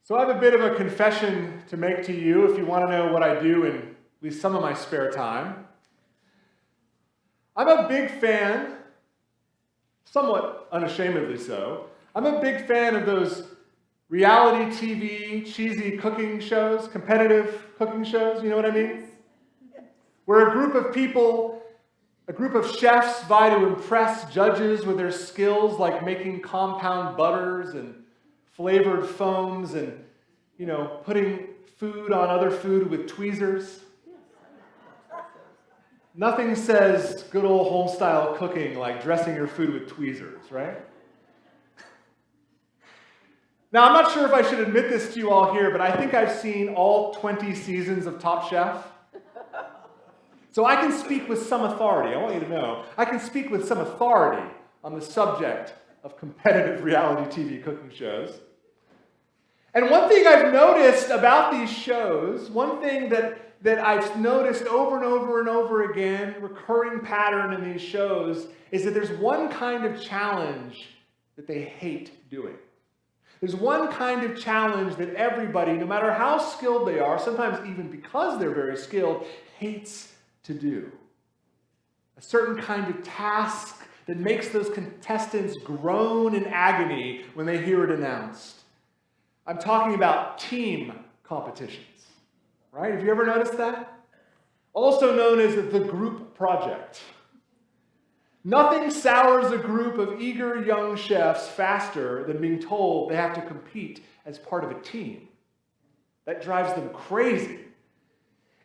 So I have a bit of a confession to make to you if you want to know what I do in at least some of my spare time. I'm a big fan, somewhat unashamedly so, I'm a big fan of those reality TV, cheesy cooking shows, competitive cooking shows, you know what I mean? Where a group of people, a group of chefs vie to impress judges with their skills like making compound butters and flavored foams and, putting food on other food with tweezers. Nothing says good old home-style cooking like dressing your food with tweezers, right? Now, I'm not sure if I should admit this to you all here, but I think I've seen all 20 seasons of Top Chef. So I can speak with some authority. I want you to know. I can speak with some authority on the subject of competitive reality TV cooking shows. And one thing I've noticed about these shows, one thing that I've noticed over and over and over again, recurring pattern in these shows, is that there's one kind of challenge that they hate doing. There's one kind of challenge that everybody, no matter how skilled they are, sometimes even because they're very skilled, hates to do. A certain kind of task that makes those contestants groan in agony when they hear it announced. I'm talking about team competitions, right? Have you ever noticed that? Also known as the group project. Nothing sours a group of eager young chefs faster than being told they have to compete as part of a team. That drives them crazy.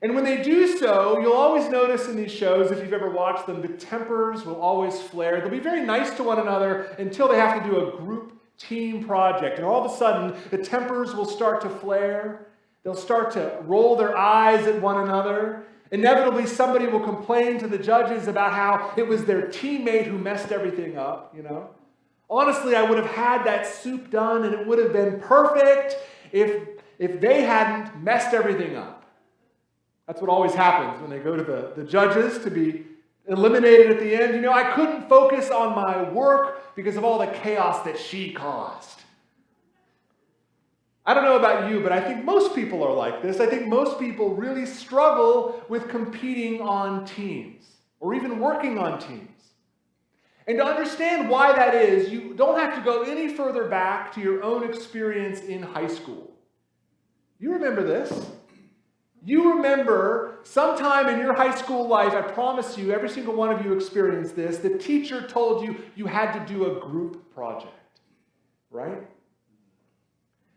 And when they do so, you'll always notice in these shows, if you've ever watched them, the tempers will always flare. They'll be very nice to one another until they have to do a group team project. And all of a sudden, the tempers will start to flare. They'll start to roll their eyes at one another. Inevitably, somebody will complain to the judges about how it was their teammate who messed everything up, Honestly, I would have had that soup done and it would have been perfect if they hadn't messed everything up. That's what always happens when they go to the judges to be eliminated at the end. I couldn't focus on my work because of all the chaos that she caused. I don't know about you, but I think most people are like this. I think most people really struggle with competing on teams or even working on teams. And to understand why that is, you don't have to go any further back to your own experience in high school. You remember this. You remember sometime in your high school life, I promise you, every single one of you experienced this, the teacher told you you had to do a group project, right?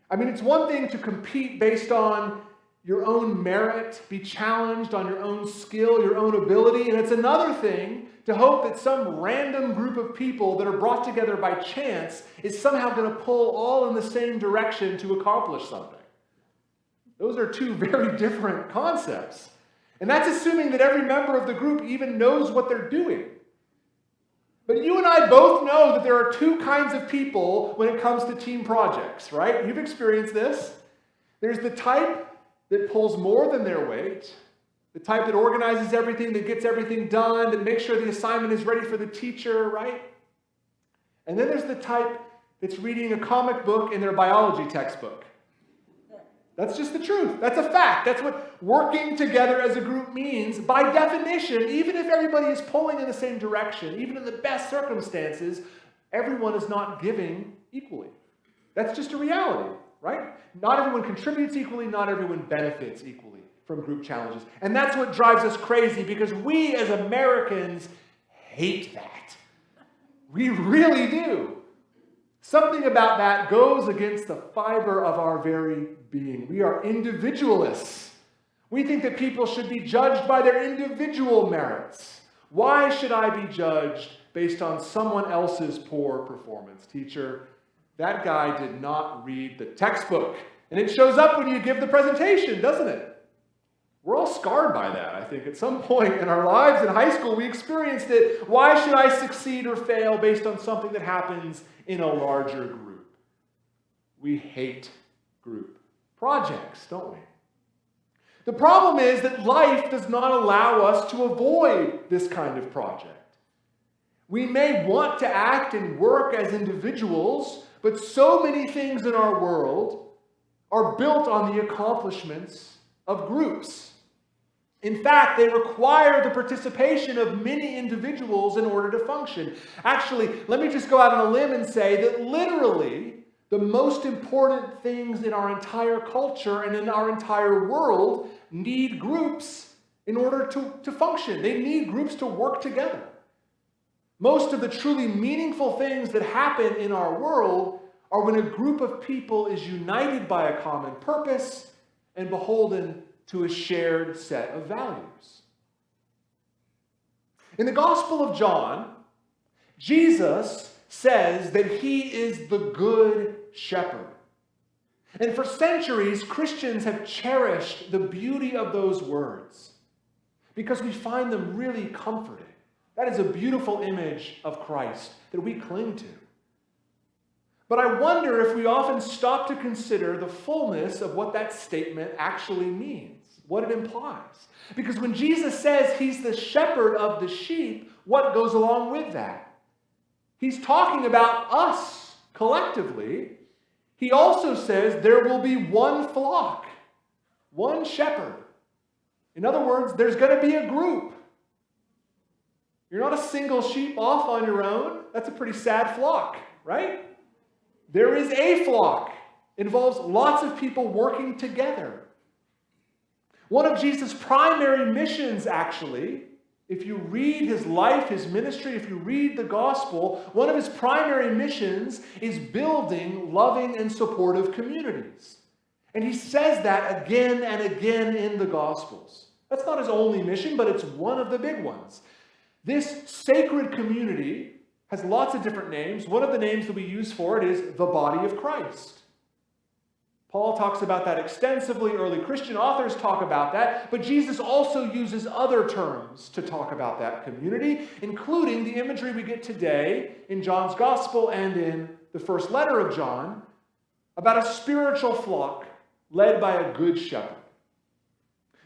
I mean, it's one thing to compete based on your own merit, be challenged on your own skill, your own ability, and it's another thing to hope that some random group of people that are brought together by chance is somehow going to pull all in the same direction to accomplish something. Those are two very different concepts. And that's assuming that every member of the group even knows what they're doing. But you and I both know that there are two kinds of people when it comes to team projects, right? You've experienced this. There's the type that pulls more than their weight, the type that organizes everything, that gets everything done, that makes sure the assignment is ready for the teacher, right? And then there's the type that's reading a comic book in their biology textbook. That's just the truth. That's a fact. That's what working together as a group means. By definition, even if everybody is pulling in the same direction, even in the best circumstances, everyone is not giving equally. That's just a reality, right? Not everyone contributes equally, not everyone benefits equally from group challenges. And that's what drives us crazy because we as Americans hate that. We really do. Something about that goes against the fiber of our very being. We are individualists. We think that people should be judged by their individual merits. Why should I be judged based on someone else's poor performance? Teacher, that guy did not read the textbook. And it shows up when you give the presentation, doesn't it? We're all scarred by that, I think. At some point in our lives in high school, we experienced it. Why should I succeed or fail based on something that happens in a larger group? We hate group projects, don't we? The problem is that life does not allow us to avoid this kind of project. We may want to act and work as individuals, but so many things in our world are built on the accomplishments of groups. In fact, they require the participation of many individuals in order to function. Actually, let me just go out on a limb and say that literally the most important things in our entire culture and in our entire world need groups in order to function. They need groups to work together. Most of the truly meaningful things that happen in our world are when a group of people is united by a common purpose and beholden to a shared set of values. In the Gospel of John, Jesus says that he is the good shepherd. And for centuries, Christians have cherished the beauty of those words because we find them really comforting. That is a beautiful image of Christ that we cling to. But I wonder if we often stop to consider the fullness of what that statement actually means, what it implies. Because when Jesus says he's the shepherd of the sheep, what goes along with that? He's talking about us collectively. He also says there will be one flock, one shepherd. In other words, there's going to be a group. You're not a single sheep off on your own. That's a pretty sad flock, right? There is a flock. It involves lots of people working together. One of Jesus' primary missions, actually, if you read his life, his ministry, if you read the gospel, one of his primary missions is building loving and supportive communities. And he says that again and again in the gospels. That's not his only mission, but it's one of the big ones. This sacred community has lots of different names. One of the names that we use for it is the body of Christ. Paul talks about that extensively. Early Christian authors talk about that. But Jesus also uses other terms to talk about that community, including the imagery we get today in John's gospel and in the first letter of John about a spiritual flock led by a good shepherd.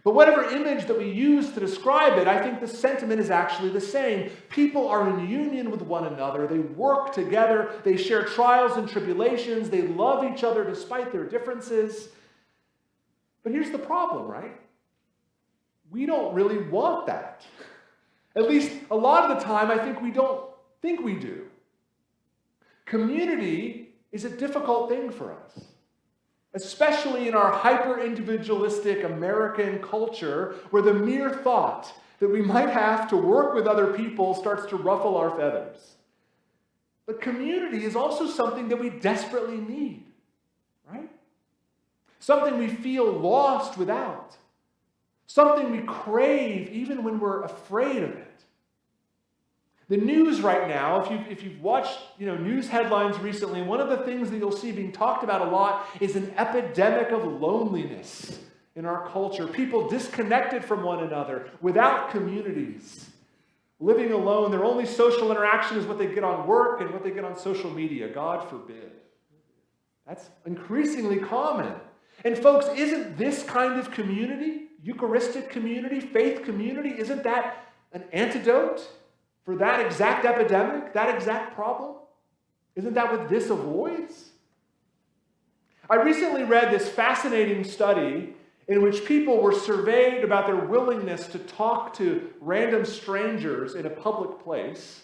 But whatever image that we use to describe it, I think the sentiment is actually the same. People are in union with one another. They work together. They share trials and tribulations. They love each other despite their differences. But here's the problem, right? We don't really want that. At least a lot of the time, I think we don't think we do. Community is a difficult thing for us. Especially in our hyper-individualistic American culture, where the mere thought that we might have to work with other people starts to ruffle our feathers. But community is also something that we desperately need, right? Something we feel lost without. Something we crave even when we're afraid of it. The news right now, if you've watched news headlines recently, one of the things that you'll see being talked about a lot is an epidemic of loneliness in our culture. People disconnected from one another, without communities, living alone. Their only social interaction is what they get on work and what they get on social media. God forbid. That's increasingly common. And folks, isn't this kind of community, Eucharistic community, faith community, isn't that an antidote for that exact epidemic, that exact problem? Isn't that what this avoids? I recently read this fascinating study in which people were surveyed about their willingness to talk to random strangers in a public place.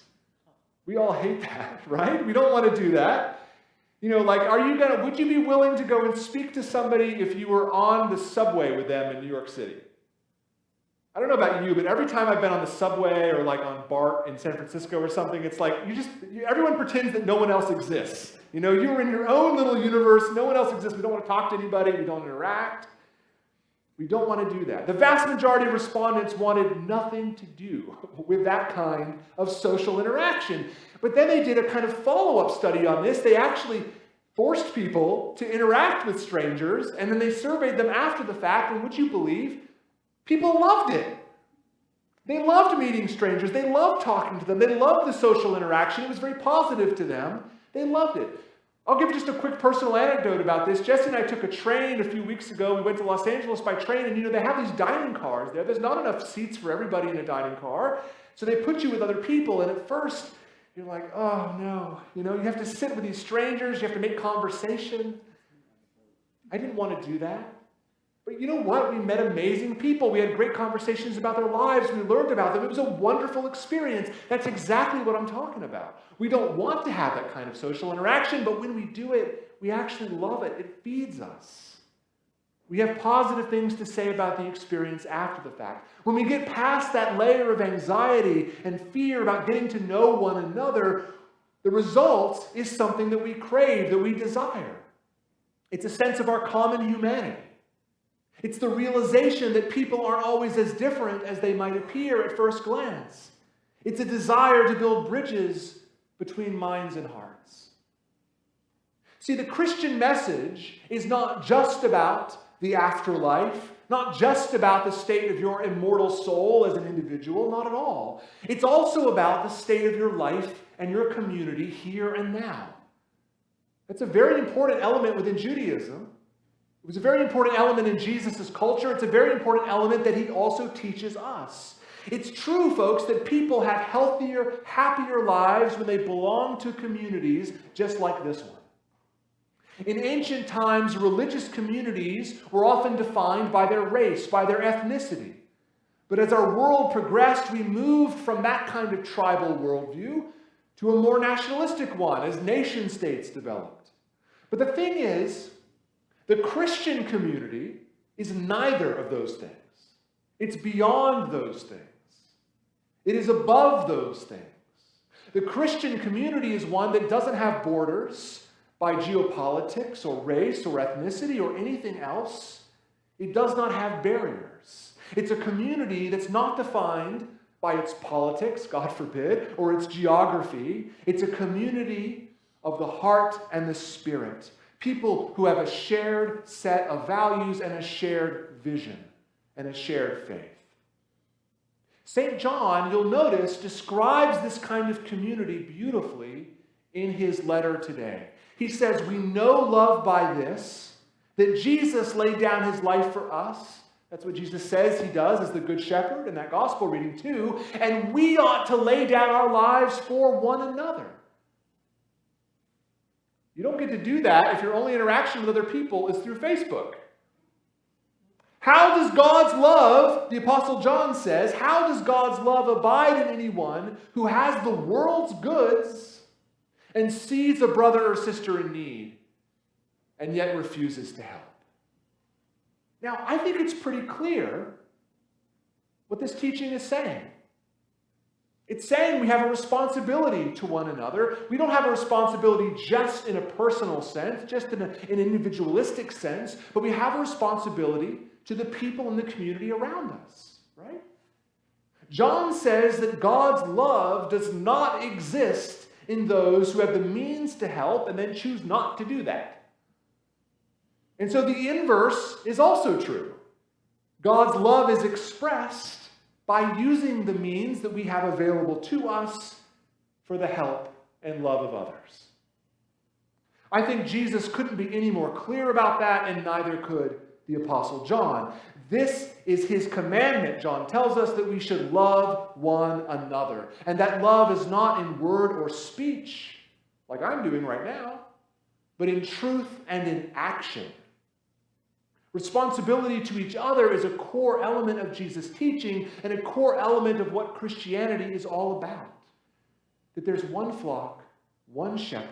We all hate that, right? We don't want to do that. Would you be willing to go and speak to somebody if you were on the subway with them in New York City? I don't know about you, but every time I've been on the subway or on BART in San Francisco or something, it's like everyone pretends that no one else exists. You're in your own little universe. No one else exists. We don't want to talk to anybody. We don't interact. We don't want to do that. The vast majority of respondents wanted nothing to do with that kind of social interaction. But then they did a kind of follow-up study on this. They actually forced people to interact with strangers, and then they surveyed them after the fact, and would you believe, people loved it. They loved meeting strangers. They loved talking to them. They loved the social interaction. It was very positive to them. They loved it. I'll give just a quick personal anecdote about this. Jesse and I took a train a few weeks ago. We went to Los Angeles by train, and they have these dining cars there. There's not enough seats for everybody in a dining car, so they put you with other people, and at first, you're like, oh no. You have to sit with these strangers. You have to make conversation. I didn't want to do that. But you know what? We met amazing people. We had great conversations about their lives. We learned about them. It was a wonderful experience. That's exactly what I'm talking about. We don't want to have that kind of social interaction, but when we do it, we actually love it. It feeds us. We have positive things to say about the experience after the fact. When we get past that layer of anxiety and fear about getting to know one another, the result is something that we crave, that we desire. It's a sense of our common humanity. It's the realization that people aren't always as different as they might appear at first glance. It's a desire to build bridges between minds and hearts. See, the Christian message is not just about the afterlife, not just about the state of your immortal soul as an individual, not at all. It's also about the state of your life and your community here and now. That's a very important element within Judaism. It was a very important element in Jesus' culture. It's a very important element that he also teaches us. It's true, folks, that people have healthier, happier lives when they belong to communities just like this one. In ancient times, religious communities were often defined by their race, by their ethnicity. But as our world progressed, we moved from that kind of tribal worldview to a more nationalistic one as nation states developed. But the thing is, the Christian community is neither of those things. It's beyond those things. It is above those things. The Christian community is one that doesn't have borders by geopolitics or race or ethnicity or anything else. It does not have barriers. It's a community that's not defined by its politics, God forbid, or its geography. It's a community of the heart and the spirit. People who have a shared set of values and a shared vision and a shared faith. St. John, you'll notice, describes this kind of community beautifully in his letter today. He says, we know love by this, that Jesus laid down his life for us. That's what Jesus says he does as the Good Shepherd in that gospel reading too. And we ought to lay down our lives for one another. You don't get to do that if your only interaction with other people is through Facebook. How does God's love, the Apostle John says, how does God's love abide in anyone who has the world's goods and sees a brother or sister in need and yet refuses to help? Now, I think it's pretty clear what this teaching is saying. It's saying we have a responsibility to one another. We don't have a responsibility just in a personal sense, just in an individualistic sense, but we have a responsibility to the people in the community around us, right? John says that God's love does not exist in those who have the means to help and then choose not to do that. And so the inverse is also true. God's love is expressed by using the means that we have available to us for the help and love of others. I think Jesus couldn't be any more clear about that, and neither could the Apostle John. This is his commandment. John tells us that we should love one another. And that love is not in word or speech, like I'm doing right now, but in truth and in action. Responsibility to each other is a core element of Jesus' teaching and a core element of what Christianity is all about. That there's one flock, one shepherd.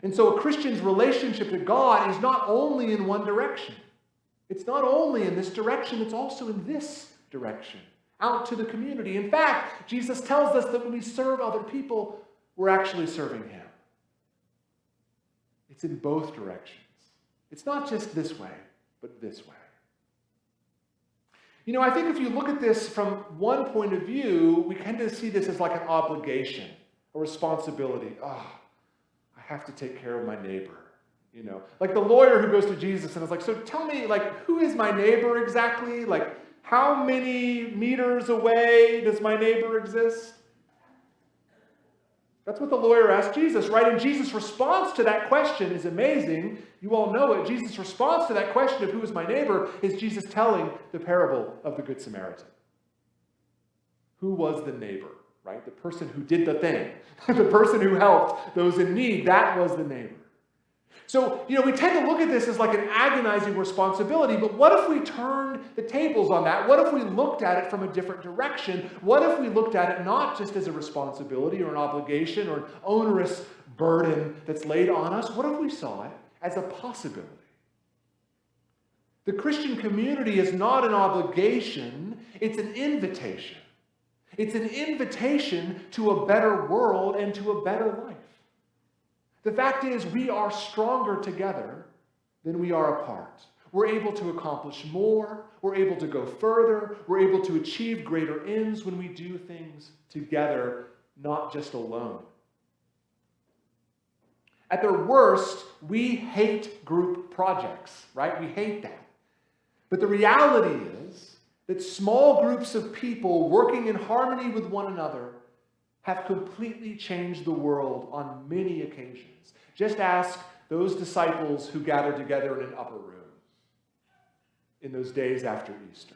And so a Christian's relationship to God is not only in one direction. It's not only in this direction, it's also in this direction, out to the community. In fact, Jesus tells us that when we serve other people, we're actually serving him. It's in both directions. It's not just this way, but this way. You know, I think if you look at this from one point of view, we tend to see this as like an obligation, a responsibility. I have to take care of my neighbor. You know, like the lawyer who goes to Jesus and is like, so tell me, like, who is my neighbor exactly? Like, how many meters away does my neighbor exist? That's what the lawyer asked Jesus, right? And Jesus' response to that question is amazing. You all know it. Jesus' response to that question of who is my neighbor is Jesus telling the parable of the Good Samaritan. Who was the neighbor, right? The person who did the thing. The person who helped those in need. That was the neighbor. So, we tend to look at this as like an agonizing responsibility, but what if we turned the tables on that? What if we looked at it from a different direction? What if we looked at it not just as a responsibility or an obligation or an onerous burden that's laid on us? What if we saw it as a possibility? The Christian community is not an obligation, it's an invitation. It's an invitation to a better world and to a better life. The fact is, we are stronger together than we are apart. We're able to accomplish more. We're able to go further. We're able to achieve greater ends when we do things together, not just alone. At their worst, we hate group projects, right? We hate that. But the reality is that small groups of people working in harmony with one another have completely changed the world on many occasions. Just ask those disciples who gathered together in an upper room in those days after Easter.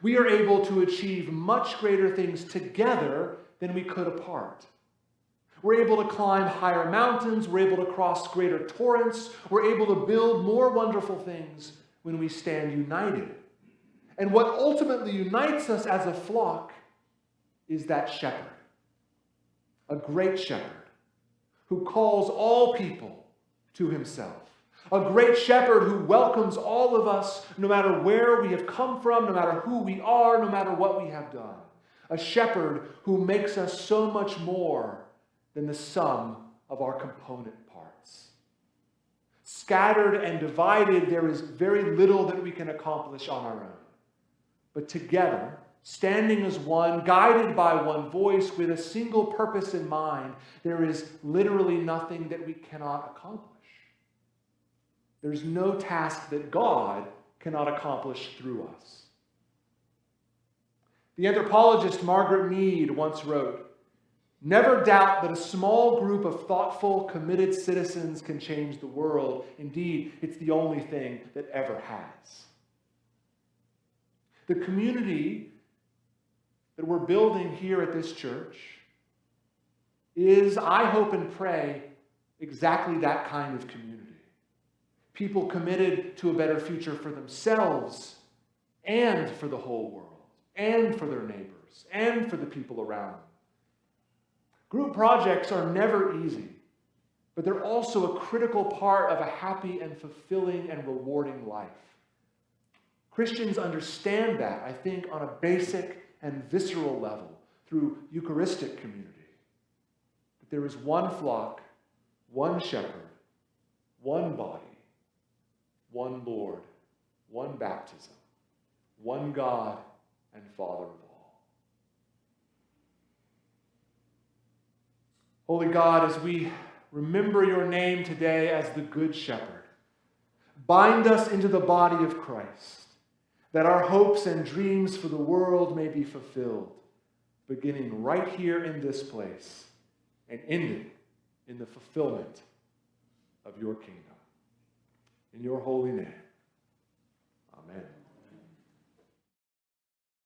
We are able to achieve much greater things together than we could apart. We're able to climb higher mountains. We're able to cross greater torrents. We're able to build more wonderful things when we stand united. And what ultimately unites us as a flock is that shepherd, a great shepherd who calls all people to himself, a great shepherd who welcomes all of us no matter where we have come from, no matter who we are, no matter what we have done, a shepherd who makes us so much more than the sum of our component parts. Scattered and divided, there is very little that we can accomplish on our own. But together, standing as one, guided by one voice, with a single purpose in mind, there is literally nothing that we cannot accomplish. There's no task that God cannot accomplish through us. The anthropologist Margaret Mead once wrote, "Never doubt that a small group of thoughtful, committed citizens can change the world. Indeed, it's the only thing that ever has." The community that we're building here at this church is, I hope and pray, exactly that kind of community. People committed to a better future for themselves and for the whole world and for their neighbors and for the people around them. Group projects are never easy, but they're also a critical part of a happy and fulfilling and rewarding life. Christians understand that, I think, on a basic and visceral level through Eucharistic community. That there is one flock, one shepherd, one body, one Lord, one baptism, one God and Father of all. Holy God, as we remember your name today as the Good Shepherd, bind us into the body of Christ, that our hopes and dreams for the world may be fulfilled, beginning right here in this place and ending in the fulfillment of your kingdom. In your holy name, amen.